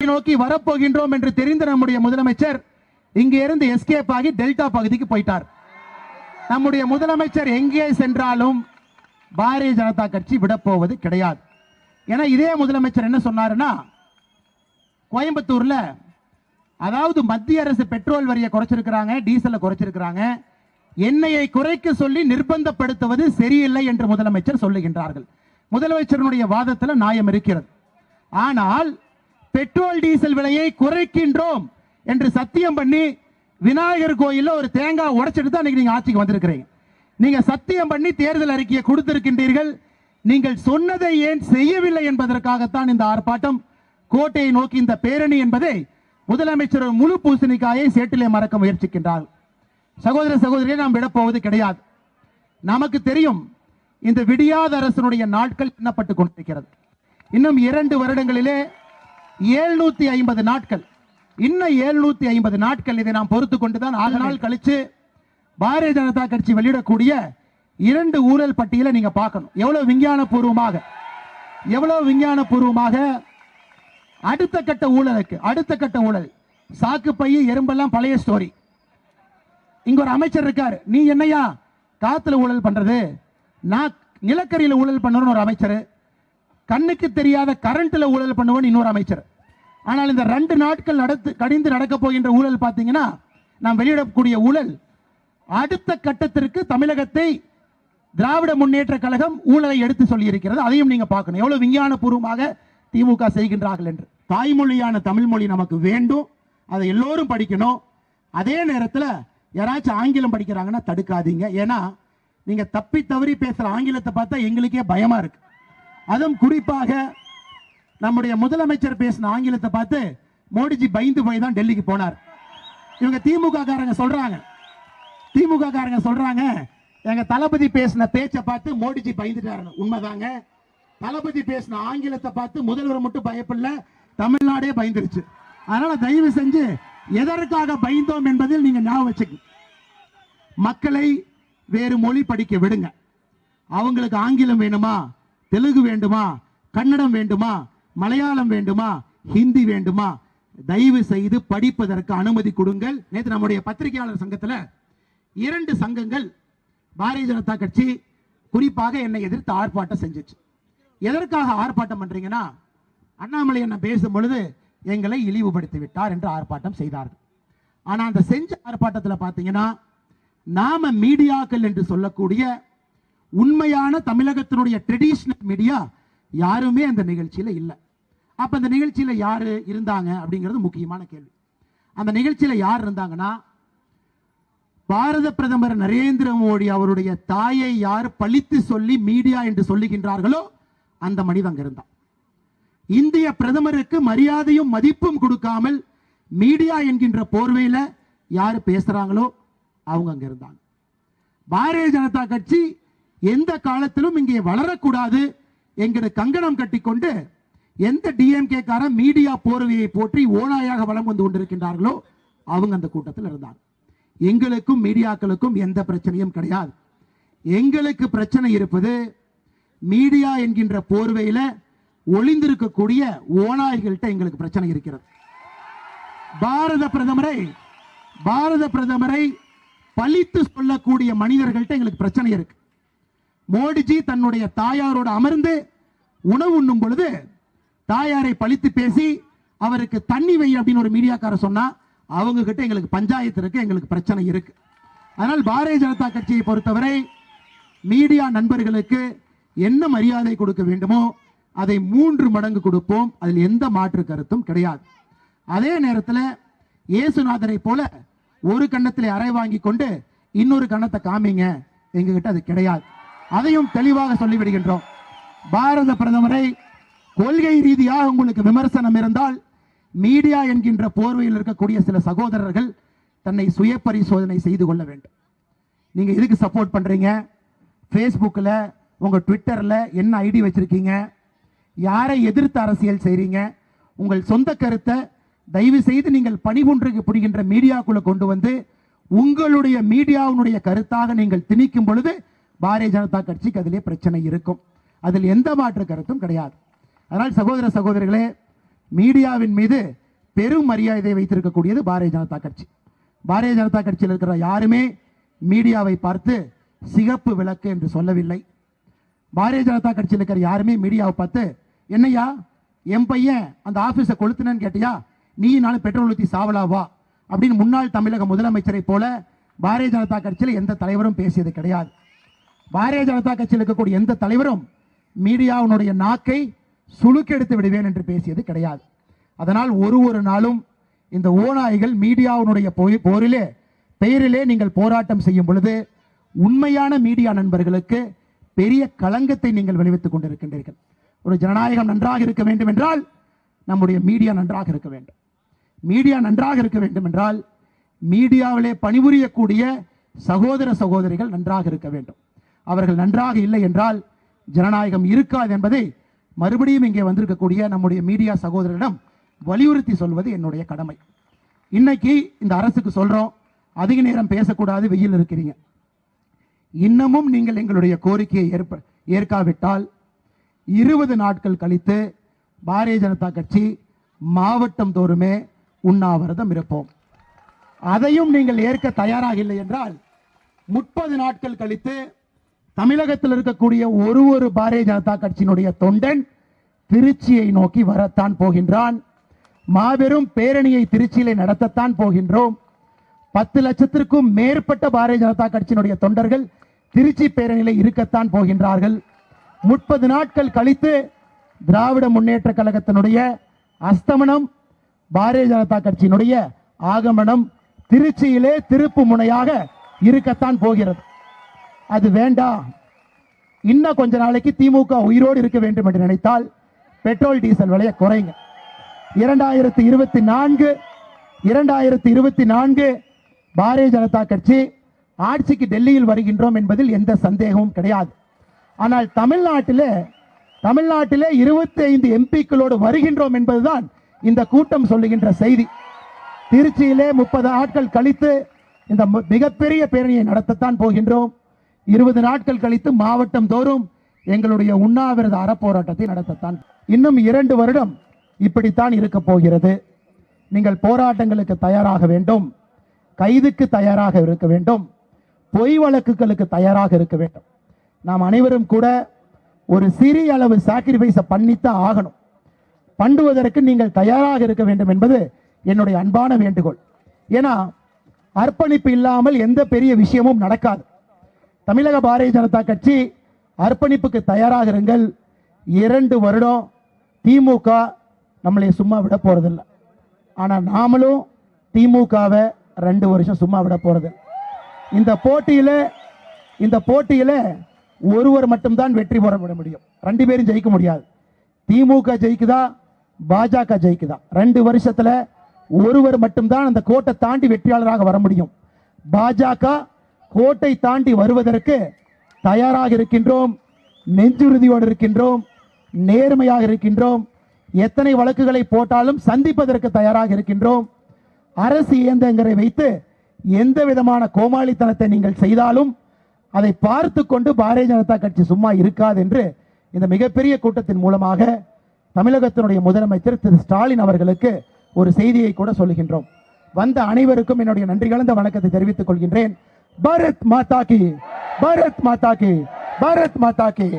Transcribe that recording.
நோக்கி வரப்போகின்றோம் என்று தெரிந்த நம்முடைய முதலமைச்சர் இங்கே இருந்து எஸ்கேப் ஆகி டெல்டா பகுதிக்கு போயிட்டார். நம்முடைய முதலமைச்சர் எங்கே சென்றாலும் பாரதிய ஜனதா கட்சி விடப்போவது கிடையாது. ஏன்னா இதே முதலமைச்சர் என்ன சொன்னாருன்னா, கோயம்புத்தூர்ல அதாவது மத்திய அரசு பெட்ரோல் வரியை குறைச்சிருக்கிறாங்க, டீசலை குறைச்சிருக்கிறாங்க, எண்ணெயை குறைக்க சொல்லி நிர்பந்தப்படுத்துவது சரியில்லை என்று முதலமைச்சர் சொல்லுகின்றார்கள். முதலமைச்சருடைய வாதத்தில் நியாயம் இருக்கிறது. ஆனால் பெட்ரோல் டீசல் விலையை குறைக்கின்றோம் என்று சத்தியம் பண்ணி விநாயகர் கோயில்ல ஒரு தேங்காய் உடைச்சிட்டு தான் நீங்க ஆட்சிக்கு வந்திருக்கிறீங்க. நீங்க சத்தியம் பண்ணி தேர்தல் அறிக்கையை கொடுத்திருக்கின்றீர்கள். நீங்கள் சொன்னதை ஏன் செய்யவில்லை என்பதற்காகத்தான் இந்த ஆர்ப்பாட்டம், கோட்டையை நோக்கி இந்த பேரணி என்பதை முதலமைச்சர் முழு பூசணிக்காயை சேட்டிலே மறக்க முயற்சிக்கின்றார். சகோதர சகோதரியை நாம் விடப்போவது கிடையாது. நமக்கு தெரியும் இந்த விடியாத அரசனுடைய நாட்கள் எண்ணப்பட்டுக் கொண்டிருக்கிறது. இன்னும் 2 வருடங்களிலே 750 நாட்கள், இன்னும் 750 நாட்கள் இதை நாம் பொறுத்து கொண்டுதான் 6 நாள் கழிச்சு பாரதிய ஜனதா கட்சி வெளியிடக்கூடிய 2 ஊழல் பட்டியலை நீங்க பார்க்கணும். எவ்வளவு விஞ்ஞானபூர்வமாக அடுத்த கட்ட ஊழல் சாக்கு பைய எறும்பெல்லாம் பழைய ஸ்டோரி. இங்க ஒரு அமைச்சர் இருக்காரு, நீ என்னையா காத்துல ஊழல் பண்றது, நான் நிலக்கரியில ஊழல் பண்ணணும் ஒரு அமைச்சர், கண்ணுக்கு தெரியாத கரண்ட்ல ஊழல் பண்ணுவோம் இன்னொரு அமைச்சர். ஆனால் இந்த 2 நாட்கள் கடிந்து நடக்க போகின்ற ஊழல் பார்த்தீங்கன்னா, நாம் வெளியிடக்கூடிய ஊழல் அடுத்த கட்டத்திற்கு தமிழகத்தை திராவிட முன்னேற்ற கழகம் ஊழலை எடுத்து சொல்லி இருக்கிறது. அதையும் நீங்க பார்க்கணும், எவ்வளவு விஞ்ஞானபூர்வமாக திமுக செய்கின்றார்கள் என்று. தாய்மொழியான தமிழ் மொழி நமக்கு வேண்டும், அதை எல்லோரும் படிக்கணும். அதே நேரத்தில் யாராச்சும் ஆங்கிலம் படிக்கிறாங்கன்னா தடுக்காதீங்க. ஏன்னா நீங்க தப்பி தவறி பேசுற ஆங்கிலத்தை பார்த்தா எங்களுக்கே பயமா இருக்கு. அதுவும் குறிப்பாக நம்முடைய முதலமைச்சர் பேசின ஆங்கிலத்தை பார்த்து மோடிஜி பயந்து போய் தான் டெல்லிக்கு போனார். இவங்க திமுக காரங்க சொல்றாங்க எங்க தளபதி பேசின பேச்சை பார்த்து மோடிஜி பயந்துட்டாரு. உண்மைதாங்க, தளபதி பேசின ஆங்கிலத்தை பார்த்து முதல்வர் மட்டும் பயப்படல, தமிழ்நாடே பயந்துருச்சு. அதனால தயவு செஞ்சு எதற்காக பயந்தோம் என்பதில் நீங்க ஞாபகம் வச்சுக்க. மக்களை வேறு மொழி படிக்க விடுங்க. அவங்களுக்கு ஆங்கிலம் வேணுமா, தெலுங்கு வேண்டுமா, கன்னடம் வேண்டுமா, மலையாளம் வேண்டுமா, ஹிந்தி வேண்டுமா, தயவு செய்து படிப்பதற்கு அனுமதி கொடுங்கள். நேற்று நம்முடைய பத்திரிகையாளர் சங்கத்தில் 2 சங்கங்கள் பாரதிய ஜனதா கட்சி குறிப்பாக என்னை எதிர்த்து ஆர்ப்பாட்டம் செஞ்சிச்சு. எதற்காக ஆர்ப்பாட்டம் பண்றீங்கன்னா, அண்ணாமலை என்ன பேசும் பொழுது எங்களை இழிவுபடுத்தி விட்டார் என்று ஆர்ப்பாட்டம் செய்தார்கள். ஆனா அந்த செஞ்ச ஆர்ப்பாட்டத்தில் பார்த்தீங்கன்னா, நாம மீடியாக்கள் என்று சொல்லக்கூடிய உண்மையான தமிழகத்தினுடைய ட்ரெடிஷனல் மீடியா யாருமே அந்த நிகழ்ச்சியில இல்லை. அப்ப அந்த நிகழ்ச்சியில யாரு இருந்தாங்க அப்படிங்கிறது முக்கியமான கேள்வி. அந்த நிகழ்ச்சியில யார் இருந்தாங்கன்னா, பாரத பிரதமர் நரேந்திர மோடி அவருடைய தாயை யார் பழித்து சொல்லி மீடியா என்று சொல்லுகின்றார்களோ அந்த மனிதன் அங்க இருந்தான். இந்திய பிரதமருக்கு மரியாதையும் மதிப்பும் கொடுக்காமல் மீடியா என்கின்ற போர்வையில யாரு பேசுறாங்களோ அவங்க அங்க இருந்தாங்க. பாரதிய ஜனதா கட்சி எந்த காலத்திலும் இங்கே வளரக்கூடாது என்கிற கங்கணம் கட்டிக்கொண்டு எந்த டிஎம்கே காரன் மீடியா போர்வையை போற்றி ஓநாயாக வளம் வந்து கொண்டிருக்கின்றார்களோ அவங்க அந்த கூட்டத்தில் இருந்தாங்க. எங்களுக்கும் மீடியாக்களுக்கும் எந்த பிரச்சனையும் கிடையாது. எங்களுக்கு பிரச்சனை இருப்பது மீடியா என்கின்ற போர்வையில ஒளிந்திருக்கக்கூடிய ஓநாய்கள்கிட்ட எங்களுக்கு பிரச்சனை இருக்கிறது. பாரத பிரதமரை பழித்து சொல்லக்கூடிய மனிதர்கள்ட்ட எங்களுக்கு பிரச்சனை இருக்கு. மோடிஜி தன்னுடைய தாயாரோடு அமர்ந்து உணவு உண்ணும் பொழுது தாயாரை பழித்து பேசி அவருக்கு தண்ணி வை அப்படின்னு ஒரு மீடியாக்காரர் சொன்னா அவங்க கிட்ட எங்களுக்கு பஞ்சாயத்து இருக்கு, எங்களுக்கு பிரச்சனை இருக்கு. அதனால் பாரதிய ஜனதா கட்சியை பொறுத்தவரை மீடியா நண்பர்களுக்கு என்ன மரியாதை கொடுக்க வேண்டுமோ அதை 3 மடங்கு கொடுப்போம். அதில் எந்த மாற்று கருத்தும் கிடையாது. அதே நேரத்தில் இயேசுநாதரை போல ஒரு கண்ணத்தில் அறை வாங்கி கொண்டு இன்னொரு கண்ணத்தை காமிங்க, எங்ககிட்ட அது கிடையாது. அதையும் தெளிவாக சொல்லிவிடுகின்றோம். பாரத பிரதமரை கொள்கை ரீதியாக உங்களுக்கு விமர்சனம் இருந்தால் மீடியா என்கின்ற போர்வையில் இருக்கக்கூடிய சில சகோதரர்கள் தன்னை சுய பரிசோதனை செய்து கொள்ள வேண்டும். நீங்க எதுக்கு சப்போர்ட் பண்றீங்க? ஃபேஸ்புக்கில் உங்க ட்விட்டரில் என்ன ஐடி வச்சிருக்கீங்க? யாரை எதிர்த்து அரசியல் செய்றீங்க? உங்கள் சொந்த கருத்தை தயவு செய்து நீங்கள் பணிபுரிகின்ற மீடியாக்குள்ள கொண்டு வந்து உங்களுடைய மீடியாவுடைய கருத்தாக நீங்கள் திணிக்கும் பொழுது பாரதிய ஜனதா கட்சிக்கு அதிலே பிரச்சனை இருக்கும். அதில் எந்த மாற்று கருத்தும் கிடையாது. அதனால் சகோதர சகோதரிகளே, மீடியாவின் மீது பெரும் மரியாதை வைத்திருக்கக்கூடியது பாரதிய ஜனதா கட்சி. பாரதிய ஜனதா கட்சியில் இருக்கிற யாருமே மீடியாவை பார்த்து சிகப்பு விளக்கு என்று சொல்லவில்லை. பாரதிய ஜனதா கட்சியில் இருக்கிற யாருமே மீடியாவை பார்த்து என்னையா என் பையன் அந்த ஆபீஸை கொளுத்துனன்னு கேட்டியா, நீ நானும் பெட்ரோல் ஊற்றி சாவலாவா அப்படின்னு முன்னாள் தமிழக முதலமைச்சரை போல பாரதிய ஜனதா கட்சியில் எந்த தலைவரும் பேசியது கிடையாது. பாரதிய ஜனதா கட்சியில் இருக்கக்கூடிய எந்த தலைவரும் மீடியாவினுடைய நாக்கை சுளுக்கெடுத்து விடுவேன் என்று பேசியது கிடையாது. அதனால் ஒரு நாளும் இந்த ஓநாய்கள் மீடியாவினுடைய போரிலே பெயரிலே நீங்கள் போராட்டம் செய்யும் பொழுது உண்மையான மீடியா நண்பர்களுக்கு பெரிய களங்கத்தை நீங்கள் விளைவித்துக் கொண்டிருக்கின்றீர்கள். ஒரு ஜனநாயகம் நன்றாக இருக்க வேண்டும் என்றால் நம்முடைய மீடியா நன்றாக இருக்க வேண்டும். மீடியா நன்றாக இருக்க வேண்டும் என்றால் மீடியாவிலே பணிபுரியக்கூடிய சகோதர சகோதரிகள் நன்றாக இருக்க வேண்டும். அவர்கள் நன்றாக இல்லை என்றால் ஜனநாயகம் இருக்காது என்பதை மறுபடியும் இங்கே வந்திருக்கக்கூடிய நம்முடைய மீடியா சகோதரரிடம் வலியுறுத்தி சொல்வது என்னுடைய கடமை. இன்னைக்கு இந்த அரசுக்கு சொல்றோம், அதிக நேரம் பேசக்கூடாது, வெயில் இருக்கிறீங்க. இன்னமும் நீங்கள் எங்களுடைய கோரிக்கையை ஏற்காவிட்டால் 20 நாட்கள் கழித்து பாரதிய ஜனதா கட்சி மாவட்டம் தோறுமே உண்ணாவிரதம் இருப்போம். அதையும் நீங்கள் ஏற்க தயாராக இல்லை என்றால் 30 நாட்கள் கழித்து தமிழகத்தில் இருக்கக்கூடிய ஒரு பாரதிய ஜனதா கட்சியினுடைய தொண்டன் திருச்சியை நோக்கி வரத்தான் போகின்றான். மாபெரும் பேரணியை திருச்சியிலே நடத்தத்தான் போகின்றோம். 10 லட்சத்திற்கும் மேற்பட்ட பாரதிய ஜனதா கட்சியினுடைய தொண்டர்கள் திருச்சி பேரணியிலே இருக்கத்தான் போகின்றார்கள். 30 நாட்கள் கழித்து திராவிட முன்னேற்ற கழகத்தினுடைய அஸ்தமனம், பாரதிய ஜனதா கட்சியினுடைய ஆகமனம் திருச்சியிலே திருப்பு முனையாக இருக்கத்தான் போகிறது. அது வேண்டாம். இன்னும் கொஞ்ச நாளைக்கு திமுக உயிரோடு இருக்க வேண்டும் என்று நினைத்தால் பெட்ரோல் டீசல் விலையை குறைங்க. 2024 பாரதிய ஜனதா கட்சி ஆட்சிக்கு டெல்லியில் வருகின்றோம் என்பதில் எந்த சந்தேகமும் கிடையாது. ஆனால் தமிழ்நாட்டிலே 25 எம்பிக்களோடு வருகின்றோம் என்பதுதான் இந்த கூட்டம் சொல்லுகின்ற செய்தி. திருச்சியிலே 30 நாட்கள் கழித்து இந்த மிகப்பெரிய பேரணியை நடத்தத்தான் போகின்றோம். 20 நாட்கள் கழித்து மாவட்டம் தோறும் எங்களுடைய உண்ணாவிரத அறப்போராட்டத்தை நடத்தத்தான். இன்னும் 2 வருடம் இப்படித்தான் இருக்க போகிறது. நீங்கள் போராட்டங்களுக்கு தயாராக வேண்டும், கைதுக்கு தயாராக இருக்க வேண்டும், பொய் வழக்குகளுக்கு தயாராக இருக்க வேண்டும். நாம் அனைவரும் கூட ஒரு சிறிய அளவு சாக்ரிஃபைஸை பண்ணித்தான் ஆகணும். பண்ணுவதற்கு நீங்கள் தயாராக இருக்க வேண்டும் என்பது என்னுடைய அன்பான வேண்டுகோள். ஏன்னா அர்ப்பணிப்பு இல்லாமல் எந்த பெரிய விஷயமும் நடக்காது. தமிழக பாரதிய ஜனதா கட்சி அர்ப்பணிப்புக்கு தயாராக இருங்கள். 2 வருடம் திமுக நம்மளை சும்மா விட போறதில்லை. ஆனால் நாமளும் திமுகவை 2 வருஷம் சும்மா விட போறது. இந்த போட்டியில ஒருவர் மட்டும்தான் வெற்றி பெற முடியும். 2 பேரும் ஜெயிக்க முடியாது. திமுக ஜெயிக்குதா, பாஜக ஜெயிக்குதா? 2 வருஷத்துல ஒருவர் மட்டும்தான் அந்த கோட்டை தாண்டி வெற்றியாளராக வர முடியும். பாஜக கோட்டை தாண்டி வருவதற்கு தயாராக இருக்கின்றோம், நெஞ்சுறுதியோடு இருக்கின்றோம், நேர்மையாக இருக்கின்றோம். எத்தனை வழக்குகளை போட்டாலும் சந்திப்பதற்கு தயாராக இருக்கின்றோம். அரசு இயந்திரங்களை வைத்து எந்த விதமான கோமாளித்தனத்தை நீங்கள் செய்தாலும் அதை பார்த்து கொண்டு பாரதிய ஜனதா கட்சி சும்மா இருக்காது என்று இந்த மிகப்பெரிய கூட்டத்தின் மூலமாக தமிழகத்தினுடைய முதலமைச்சர் திரு ஸ்டாலின் அவர்களுக்கு ஒரு செய்தியை கூட சொல்லுகின்றோம். வந்த அனைவருக்கும் என்னுடைய நன்றி கலந்த வணக்கத்தை தெரிவித்துக் கொள்கின்றேன். பாரத் மாதா கி, பாரத் மாதா கி, பாரத் மாதா கி.